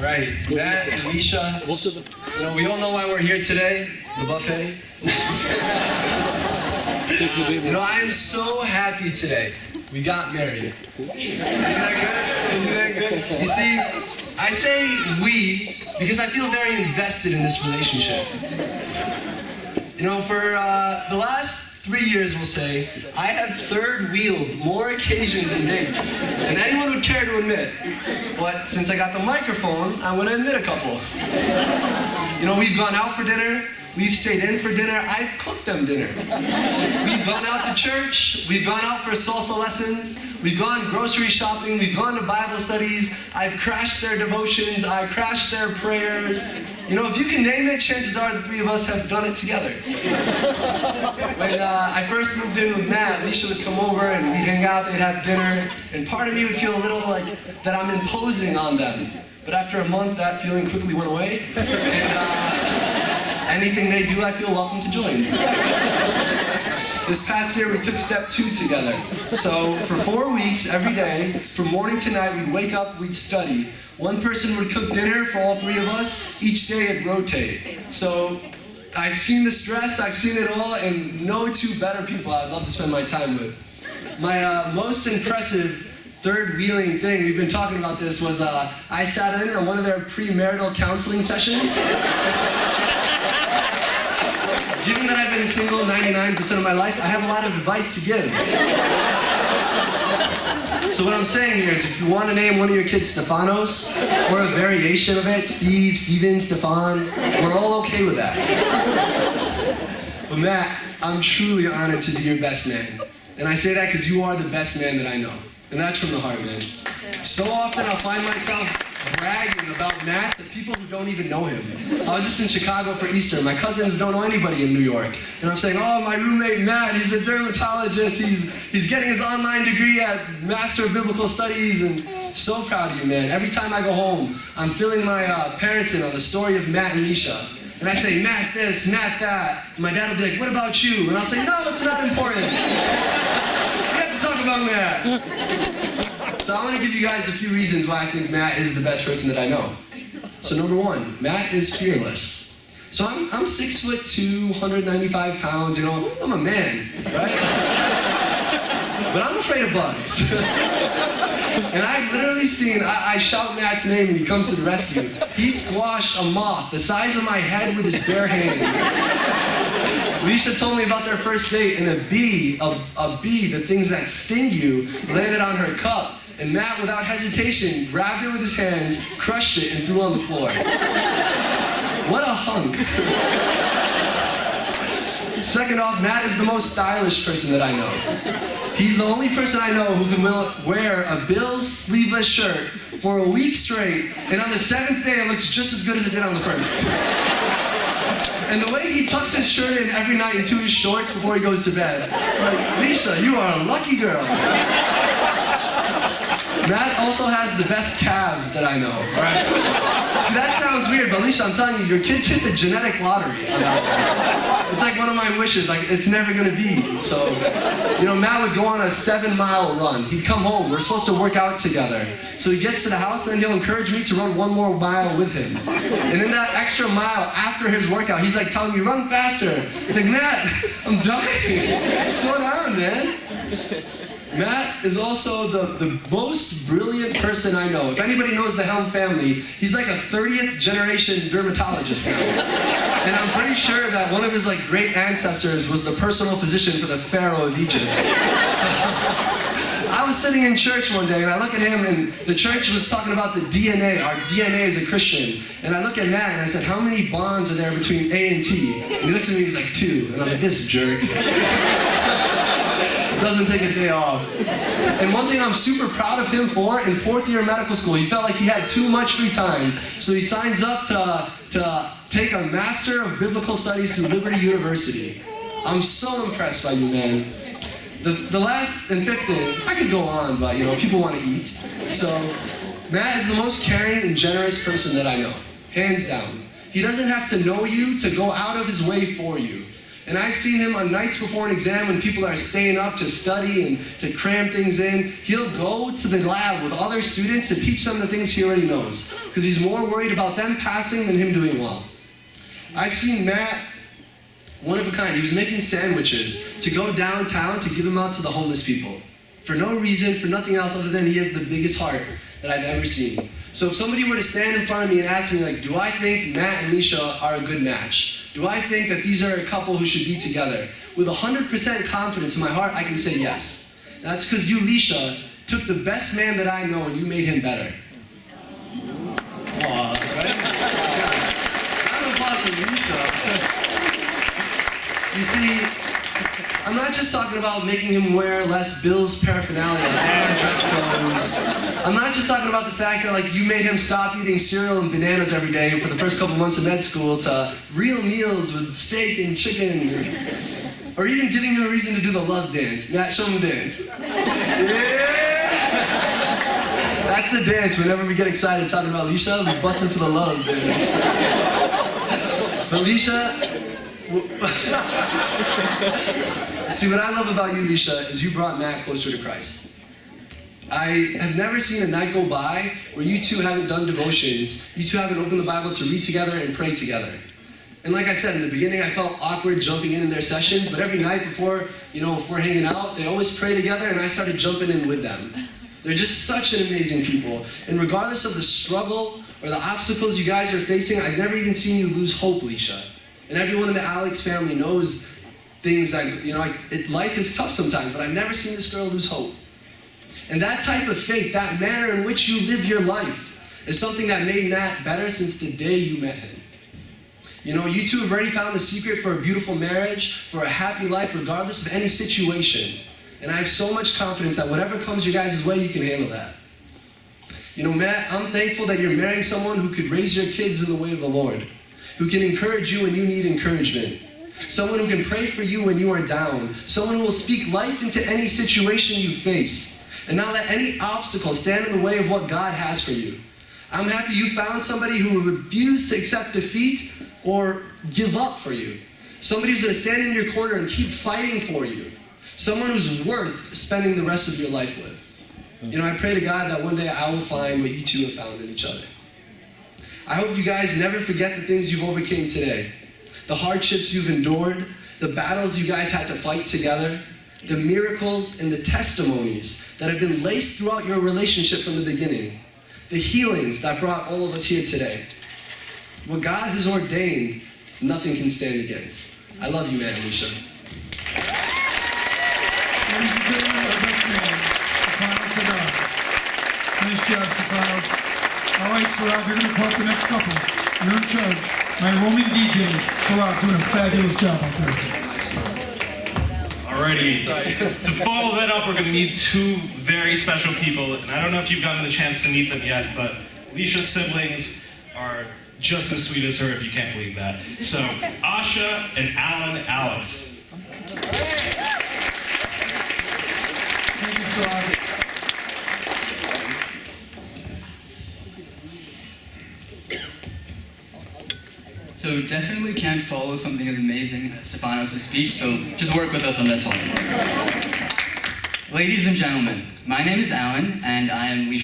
All right, Matt and Leesha, we all know why we're here today, the buffet. I am so happy today. We got married. Isn't that good? Isn't that good? You see, I say we because I feel very invested in this relationship. For the last 3 years, we'll say, I have third-wheeled more occasions and dates than anyone would care to admit. But since I got the microphone, I want to admit a couple. We've gone out for dinner. We've stayed in for dinner. I've cooked them dinner. We've gone out to church. We've gone out for salsa lessons. We've gone grocery shopping. We've gone to Bible studies. I've crashed their devotions. I crashed their prayers. If you can name it, chances are the three of us have done it together. When I first moved in with Matt, Leesha would come over and we'd hang out, they'd have dinner, and part of me would feel a little like that I'm imposing on them. But after a month, that feeling quickly went away. And anything they do, I feel welcome to join. This past year, we took step 2 together. So for 4 weeks, every day, from morning to night, we'd wake up, we'd study. One person would cook dinner for all 3 of us. Each day it'd rotate. So I've seen the stress, I've seen it all, and no two better people I'd love to spend my time with. My most impressive third-wheeling thing, we've been talking about this, was I sat in on one of their premarital counseling sessions. Given that I've been single 99% of my life, I have a lot of advice to give. So what I'm saying here is if you want to name one of your kids Stefanos, or a variation of it, Steve, Steven, Stefan, we're all okay with that. But Matt, I'm truly honored to be your best man. And I say that because you are the best man that I know. And that's from the heart, man. So often I'll find myself bragging about Matt to people who don't even know him. I was just in Chicago for Easter. My cousins don't know anybody in New York. And I'm saying, oh, my roommate Matt, he's a dermatologist. He's getting his online degree at Master of Biblical Studies. And so proud of you, man. Every time I go home, I'm filling my parents in on the story of Matt and Leesha. And I say, Matt this, Matt that. And my dad will be like, what about you? And I'll say, no, it's not important. We have to talk about Matt. So I want to give you guys a few reasons why I think Matt is the best person that I know. So number 1, Matt is fearless. So I'm 6'2", 195 pounds, I'm a man, right? But I'm afraid of bugs. And I've literally seen, I shout Matt's name and he comes to the rescue. He squashed a moth the size of my head with his bare hands. Leesha told me about their first date, and a bee, the things that sting you, landed on her cup. And Matt, without hesitation, grabbed it with his hands, crushed it, and threw it on the floor. What a hunk. Second off, Matt is the most stylish person that I know. He's the only person I know who can wear a Bills sleeveless shirt for a week straight, and on the 7th day it looks just as good as it did on the first. And the way he tucks his shirt in every night into his shorts before he goes to bed. Like, Leesha, you are a lucky girl. Matt also has the best calves that I know. All right, so, see, that sounds weird, but Leesha, I'm telling you, your kids hit the genetic lottery. It's like one of my wishes, like it's never gonna be. So, Matt would go on a 7-mile run. He'd come home, we're supposed to work out together. So he gets to the house and then he'll encourage me to run 1 more mile with him. And in that extra mile after his workout, he's like telling me, run faster. I'm like, Matt, I'm dying. Slow down, man. Matt is also the most brilliant person I know. If anybody knows the Helm family, he's like a 30th generation dermatologist now. And I'm pretty sure that one of his great ancestors was the personal physician for the Pharaoh of Egypt. So, I was sitting in church one day and I look at him and the church was talking about the DNA, our DNA as a Christian. And I look at Matt and I said, how many bonds are there between A and T? And he looks at me and he's like, 2. And I was like, this jerk. Doesn't take a day off. And one thing I'm super proud of him for, in 4th year medical school, he felt like he had too much free time. So he signs up to take a Master of Biblical Studies through Liberty University. I'm so impressed by you, man. The last and 5th thing, I could go on, but people want to eat. So Matt is the most caring and generous person that I know, hands down. He doesn't have to know you to go out of his way for you. And I've seen him on nights before an exam when people are staying up to study and to cram things in. He'll go to the lab with other students to teach them the things he already knows, because he's more worried about them passing than him doing well. I've seen Matt, one of a kind. He was making sandwiches to go downtown to give them out to the homeless people. For no reason, for nothing else other than he has the biggest heart that I've ever seen. So if somebody were to stand in front of me and ask me, like, do I think Matt and Leesha are a good match? Do I think that these are a couple who should be together? With 100% confidence in my heart, I can say yes. That's because you, Leesha, took the best man that I know and you made him better. Aw, right? Round of applause for Leesha. You see, I'm not just talking about making him wear less Bill's paraphernalia, different dress codes. I'm not just talking about the fact that, like, you made him stop eating cereal and bananas every day for the first couple months of med school to real meals with steak and chicken, or even giving him a reason to do the love dance. Matt, show him the dance. Yeah! That's the dance whenever we get excited talking about Leesha, we bust into the love dance. But Leesha, see, what I love about you, Leesha, is you brought Matt closer to Christ. I have never seen a night go by where you two haven't done devotions, you two haven't opened the Bible to read together and pray together. And like I said, in the beginning, I felt awkward jumping in their sessions, but every night before we're hanging out, they always pray together, and I started jumping in with them. They're just such an amazing people. And regardless of the struggle or the obstacles you guys are facing, I've never even seen you lose hope, Leesha. And everyone in the Alex family knows things that, life is tough sometimes, but I've never seen this girl lose hope. And that type of faith, that manner in which you live your life, is something that made Matt better since the day you met him. You two have already found the secret for a beautiful marriage, for a happy life, regardless of any situation. And I have so much confidence that whatever comes your guys' way, you can handle that. Matt, I'm thankful that you're marrying someone who could raise your kids in the way of the Lord, who can encourage you when you need encouragement, someone who can pray for you when you are down, someone who will speak life into any situation you face, and not let any obstacle stand in the way of what God has for you. I'm happy you found somebody who will refuse to accept defeat or give up for you, somebody who's going to stand in your corner and keep fighting for you, someone who's worth spending the rest of your life with. I pray to God that one day I will find what you two have found in each other. I hope you guys never forget the things you've overcame today, the hardships you've endured, the battles you guys had to fight together, the miracles and the testimonies that have been laced throughout your relationship from the beginning, the healings that brought all of us here today. What God has ordained, nothing can stand against. I love you, man, Leesha. Ladies and gentlemen, our best man, Stefanos Haddad. Nice job, Stefanos. All right, Sarah, you're going to call up the next couple. You're in charge. My roaming DJ, Sarah, doing a fabulous job out there. Alrighty, to follow that up, we're going to need two very special people, and I don't know if you've gotten the chance to meet them yet, but Leesha's siblings are just as sweet as her, if you can't believe that. So, Asha and Alan Alex. Thank you, Sarah. So definitely can't follow something as amazing as Stefanos' speech, so just work with us on this one. Ladies and gentlemen, my name is Alan, and I am Leesha.